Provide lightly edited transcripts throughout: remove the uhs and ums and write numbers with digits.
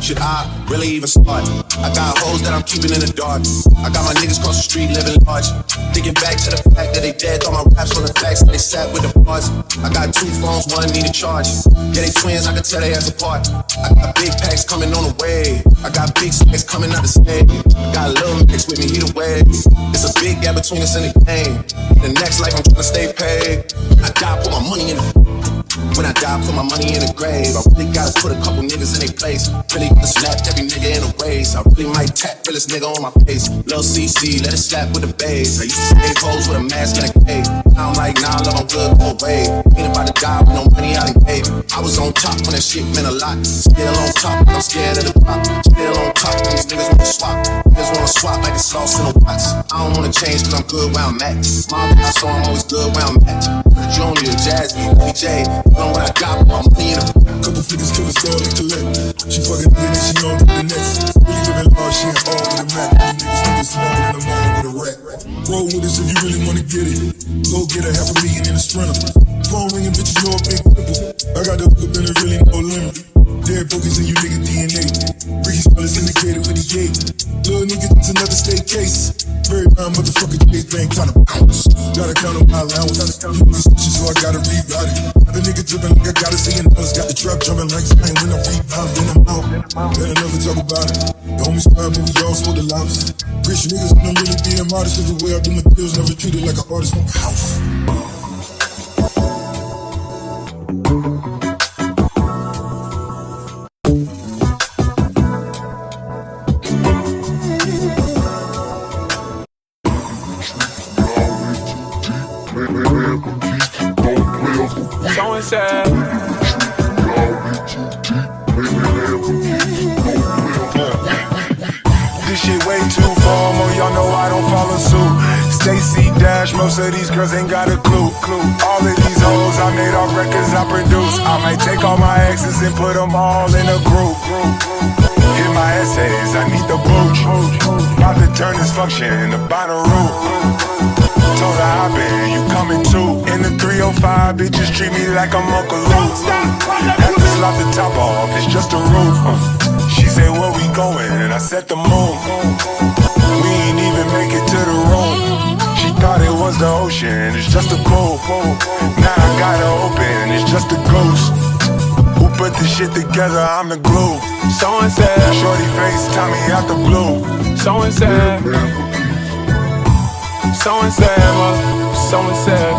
should I really even start? I got hoes that I'm keeping in the dark. I got my niggas across the street living large. Thinking back to the fact that they dead, all my raps on the facts that they sat with the bars. I got 2 phones, one need a charge. Yeah, they twins, I can tell they ass apart. I got big packs coming on the way. I got big stacks coming out the stage. I got a little mix with me, he the way. It's a big gap between us and the game. The next life I'm trying to stay paid. I die, put my money in the when I die, put my money in the grave. I really gotta put a couple niggas in their place. Really gotta slap every nigga in a race. I really might tap realest nigga on my face. Lil CC, let it slap with the bass. I used to save hoes with a mask and a cape. Now I'm like, nah, love, I'm good, go away. Ain't about to die with no money out of gave. I was on top when that shit meant a lot. Still on top, but I'm scared of the pop. Still on top when these niggas wanna swap. Niggas wanna swap like it's sauce in a box. I don't wanna change cause I'm good where I'm at. My God, so I'm always good where I'm at. Junior, Jazzy, DJ, know what I got, but I'm money in a couple figures to the store to collect. She fucking good and she on to the next. Really living large, she ain't all with a Mac. These niggas think it's small and I'm all with a rack. Roll with us if you really wanna get it. Go get a $500,000 in a Sprinter. Phone ringing, bitches know a big pimple. I got the hook up and there really no limit. Dead bookies and you nigga DNA. Ricky Spellers indicated with the gate. Little nigga, it's another state case. Very round motherfucker, Chase Bank tryna bounce. Gotta count on my allowance. So I gotta reroute it. The nigga drippin' like I gotta see it. Got the trap jumping like Spain when I rebound. Then I'm out. Then I never talk about it. The homies squad, but we all smoke the loudest. Rich niggas don't really being modest. Cause the way I do my deals never treated like an artist from house. Sad. This shit way too formal, y'all know I don't follow suit. Stacy Dash, most of these girls ain't got a clue. All of these hoes I made off records I produce. I might take all my exes and put them all in a group. Hit my essays, I need the booch. About to turn this function into Bonnaroo. Told her I been, you coming too. In the 305, bitches treat me like I'm Uncle Luke. Have to slap the top off, it's just a roof. She said, where we going? And I said the moon. We ain't even make it to the room. She thought it was the ocean, it's just a pool. Now I got her open, it's just a ghost. Who put this shit together? I'm the glue. So and said, shorty face, Tommy out the blue. So and said, so and said, so and said.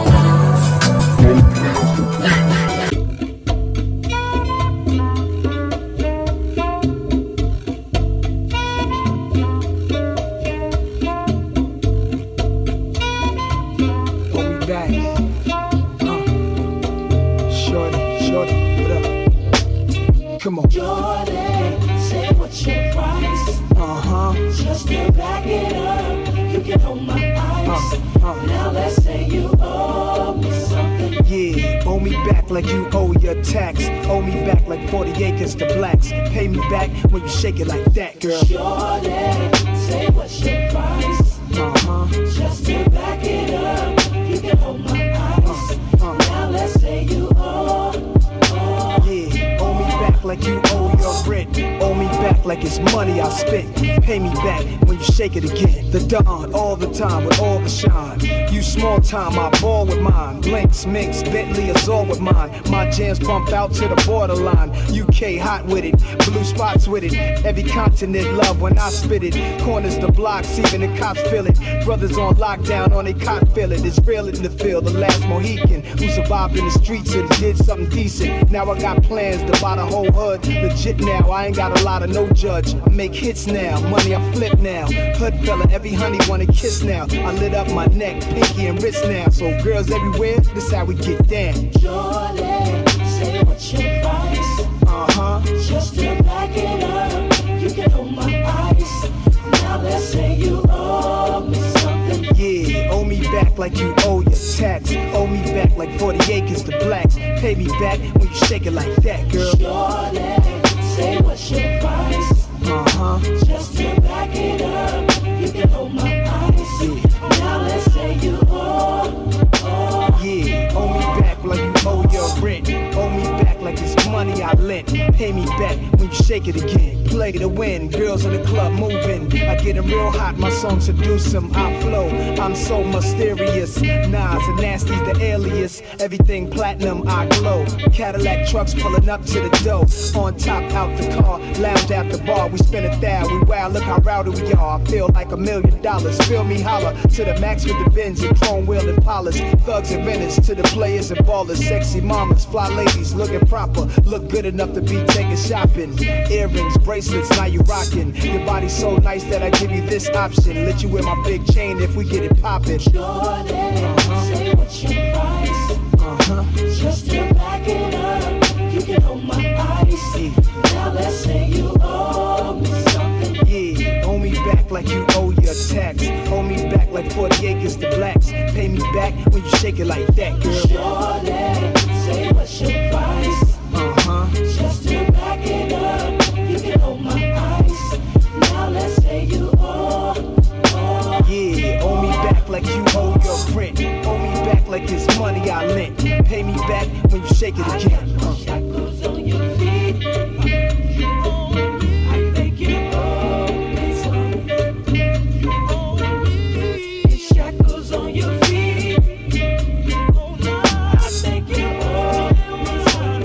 Come on. Jordan, say what's your price? Just to back it up, you can hold my eyes. Now let's say you owe me something. Yeah, owe me back like you owe your tax. Owe me back like 40 acres to blacks. Pay me back when you shake it like that, girl. Jordan, say what's your price? Just to back it up, you can hold my eyes. Now let's say you owe. Yeah, owe me back like you owe your rent. Owe me back like it's money I spent. Pay me back when you shake it again. The dawn, all the time with all the shine. You small time, I ball with mine. Blinks, Minx, Bentley, Azor with mine. My jams bump out to the borderline. UK hot with it, blue spots with it. Every continent love when I spit it. Corners the blocks, even the cops feel it. Brothers on lockdown on they cot feel it. It's real in the field, the last Mohican who survived in the streets and did something decent. Now I got plans to buy the whole hood. Legit now, I ain't got a lot of no judge. I make hits now, money I flip now. Hood fella, every honey wanna kiss now. I lit up my neck, pinky and wrist now. So girls everywhere, this how we get down. Jordan, say what's your price? Just to back it up, you can hold my eyes. Now let's say you owe me something. Yeah, owe me back like you owe your tax. Owe me back like 40 acres to blacks. Pay me back when you shake it like that, girl. Jordan, say what's your price? Just to back it up, you can hold my eyes. Now let's say you owe. Yeah, owe me back like you owe your rent. Owe me back like it's money I lent. Pay me back when you shake it again. Play to win, girls in the club moving. I get them real hot, my song seduce them. I flow, I'm so mysterious. Nas and Nasty's the alias. Everything platinum, I glow. Cadillac trucks pulling up to the dough. On top, out the car, lounge at the bar. We spin 1,000, we wow, look how rowdy we are. I feel like $1 million. Feel me holler to the max with the Benz and chrome wheel and polish. Thugs and renters to the players and ballers. Sexy mamas, fly ladies, looking proper. Look good enough to be taking shopping. Earrings, bracelets, now you rocking. Your body's so nice that I give you this option. Let you wear my big chain if we get it poppin'. Jordan, say what's your price? Just to back it up, you can hold my ice. Now let's say you owe me something. Yeah, owe me back like you owe your tax. Owe me back like 40 acres to blacks. Pay me back when you shake it like that, girl. Jordan, say what's your price? Just to back it up, you can hold my ice. Now let's say you owe. Yeah, owe me back like you owe your rent. Owe me back like it's money I lent. Pay me back when you shake it again. Shackles on your feet. I think you owe me some. Shackles on your feet. I think you owe me some.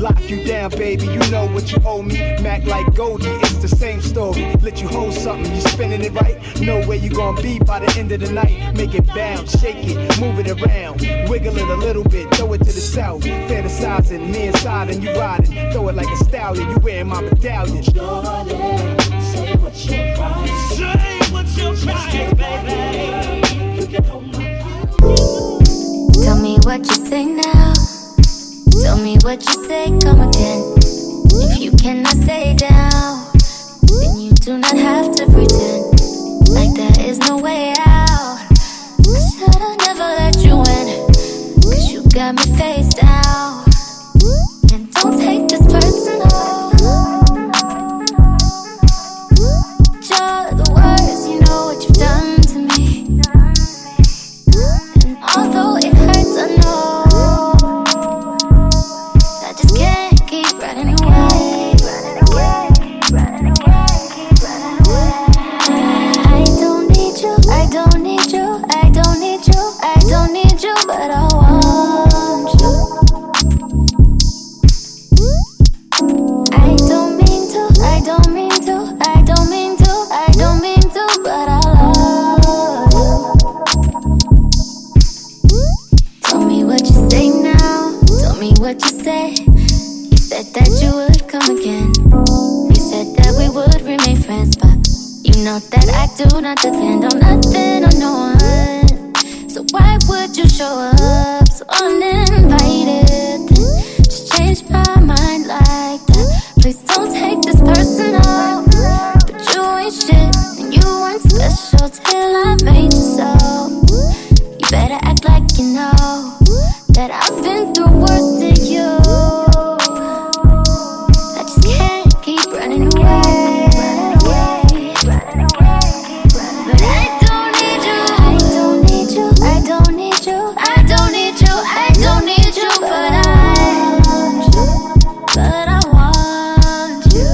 Lock you down, baby, you know what you owe me. Mac like Goldie, it's the same story. Let you hold something, you spinning it right. Know where you gonna be by the end of the night. Make it bounce, shake it, move it around. Wiggle it a little bit, throw it to the south. Fantasizing, me inside and you riding. Throw it like a stallion, you wearing my medallion. Jordan, say what's your price? Say what's your price, baby. You can hold my price. Tell me what you say now. Tell me what you say, come again. If you cannot stay down, then you do not have to pretend like there is no way out. I should've never let you in, 'cause you got me face down. And don't take this personal. You're the worst, you know what you've done to me. And although it hurts, I know I just can't keep running away. I don't need you, I don't need you, I don't need you, I don't need you, but I want you. I don't mean to, I don't mean to, I don't mean to, I don't mean to, but I love you. Tell me what you say now, tell me what you say. You said that you would come again. You said that we would remain friends, but you know that I do not depend on nothing or no one. So why would you show up so uninvited? Then just change my mind like that. Please don't take this personal. But you ain't shit and you weren't special till I made you so. You better act like you know that I've been through worse than you. I just can't keep running away. But I don't need you, I don't need you, I don't need you, I don't need you, I don't need you, but I want you, but I want you.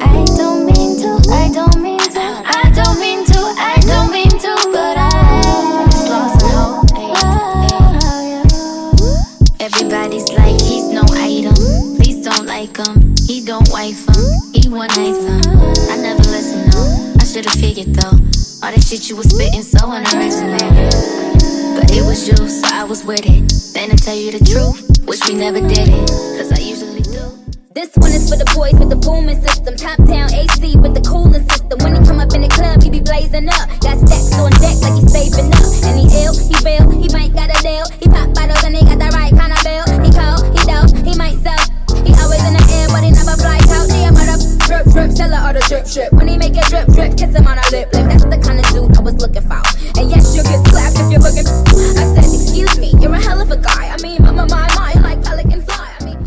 I don't mean to, I don't mean to, I don't mean to, I don't mean to, but I just lost hope. Everybody's like he's no item. Please don't like him. He don't wife him. He one night him. I never listened, no. I should've figured though. All that shit you was spitting so unoriginal. But it was you, so I was with it. Then to tell you the truth, wish we never did it, 'cause I usually do. This one is for the boys with the booming system. Top down AC with the cooling system. When he come up in the club, he be blazing up. Got stacks on deck like he's saving up. And he ill, he real, he might got a deal. He pop bottles and they got the right kind of bill. He cold, he dope, he might sell. He always in the air, but he never fly out. He about to drip, drip, sell her all the drip, drip. When he make a drip, drip, kiss him on a lip, lip. That's the kind of dude I was looking for. And yes, you'll get slapped if you're looking. I said, excuse me, you're a hell of a guy. I mean, my, like pelican fly. I mean,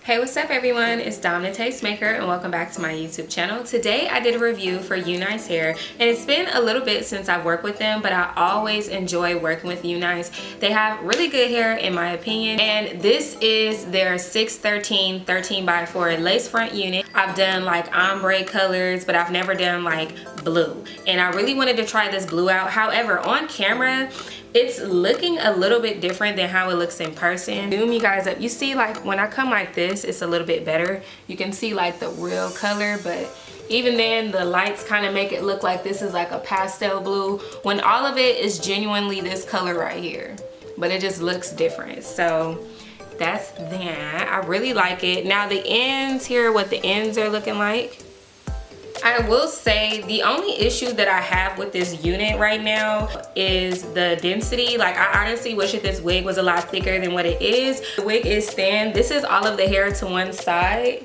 Hey, what's up everyone, it's Dom the Tastemaker and welcome back to my YouTube channel. Today I did a review for UNice hair and it's been a little bit since I've worked with them, but I always enjoy working with UNice. They have really good hair in my opinion, and this is their 613 13x4 lace front unit. I've done like ombre colors, but I've never done like blue, and I really wanted to try this blue out. However, on camera it's looking a little bit different than how it looks in person. Zoom you guys up. You see, like when I come like this, it's a little bit better. You can see like the real color, but even then the lights kind of make it look like this is like a pastel blue when all of it is genuinely this color right here, but it just looks different. So that's that. I really like it. Now the ends here, what the ends are looking like. I will say the only issue that I have with this unit right now is the density. Like I honestly wish that this wig was a lot thicker than what it is. The wig is thin. This is all of the hair to one side.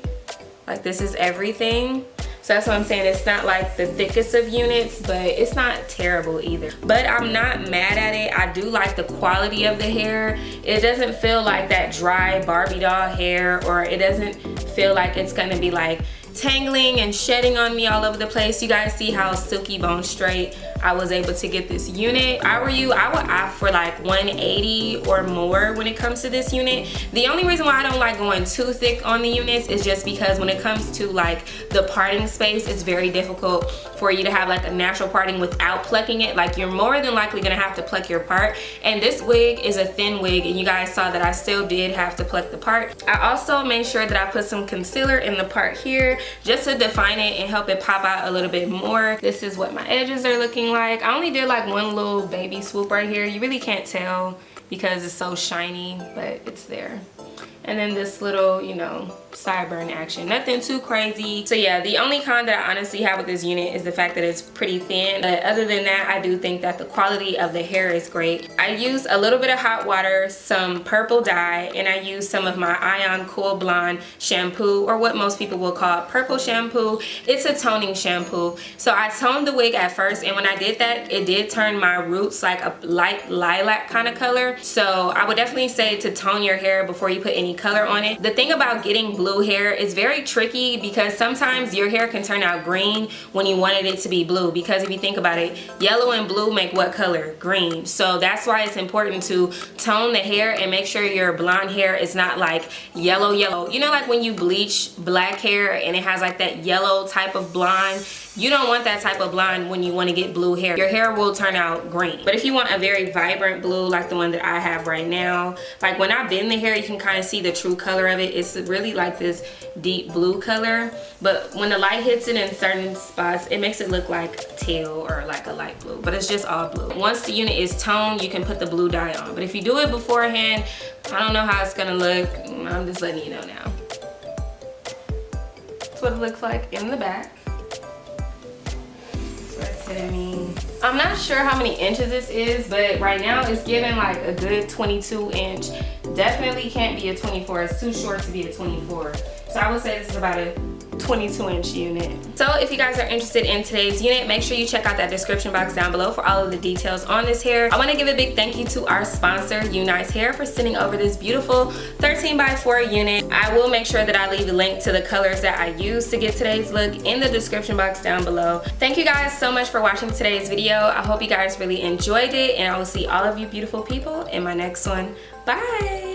Like this is everything. So that's what I'm saying. It's not like the thickest of units, but it's not terrible either. But I'm not mad at it. I do like the quality of the hair. It doesn't feel like that dry Barbie doll hair, or it doesn't feel like it's gonna be like tangling and shedding on me all over the place. You guys see how silky bone straight I was able to get this unit. If I were you, I would opt for like 180 or more when it comes to this unit. The only reason why I don't like going too thick on the units is just because when it comes to like the parting space, it's very difficult for you to have like a natural parting without plucking it. Like you're more than likely gonna have to pluck your part, and this wig is a thin wig, and you guys saw that I still did have to pluck the part. I also made sure that I put some concealer in the part here just to define it and help it pop out a little bit more. This is what my edges are looking like. I only did like one little baby swoop right here. You really can't tell because it's so shiny, but it's there. And then this little, you know, sideburn action. Nothing too crazy. So yeah, the only con that I honestly have with this unit is the fact that it's pretty thin. But other than that, I do think that the quality of the hair is great. I used a little bit of hot water, some purple dye, and I used some of my Ion Cool Blonde shampoo, or what most people will call purple shampoo. It's a toning shampoo. So I toned the wig at first, and when I did that, it did turn my roots like a light lilac kind of color. So I would definitely say to tone your hair before you put any color on it. The thing about getting blue hair is very tricky because sometimes your hair can turn out green when you wanted it to be blue, because if you think about it, yellow and blue make what color? Green. So that's why it's important to tone the hair and make sure your blonde hair is not like yellow. You know, like when you bleach black hair and it has like that yellow type of blonde, you don't want that type of blonde when you want to get blue hair. Your hair will turn out green. But if you want a very vibrant blue like the one that I have right now, like when I bend the hair, you can kind of see the true color of it. It's really like this deep blue color, but when the light hits it in certain spots, it makes it look like teal or like a light blue, but it's just all blue. Once the unit is toned, you can put the blue dye on. But if you do it beforehand, I don't know how it's gonna look. I'm just letting you know now. That's what it looks like in the back. I'm not sure how many inches this is, but right now it's giving like a good 22 inch. Definitely can't be a 24. It's too short to be a 24. So I would say this is about a 22-inch unit. So if you guys are interested in today's unit, make sure you check out that description box down below for all of the details on this hair. I want to give a big thank you to our sponsor, UNice Hair, for sending over this beautiful 13x4 unit. I will make sure that I leave a link to the colors that I used to get today's look in the description box down below. Thank you guys so much for watching today's video. I hope you guys really enjoyed it, and I will see all of you beautiful people in my next one. Bye!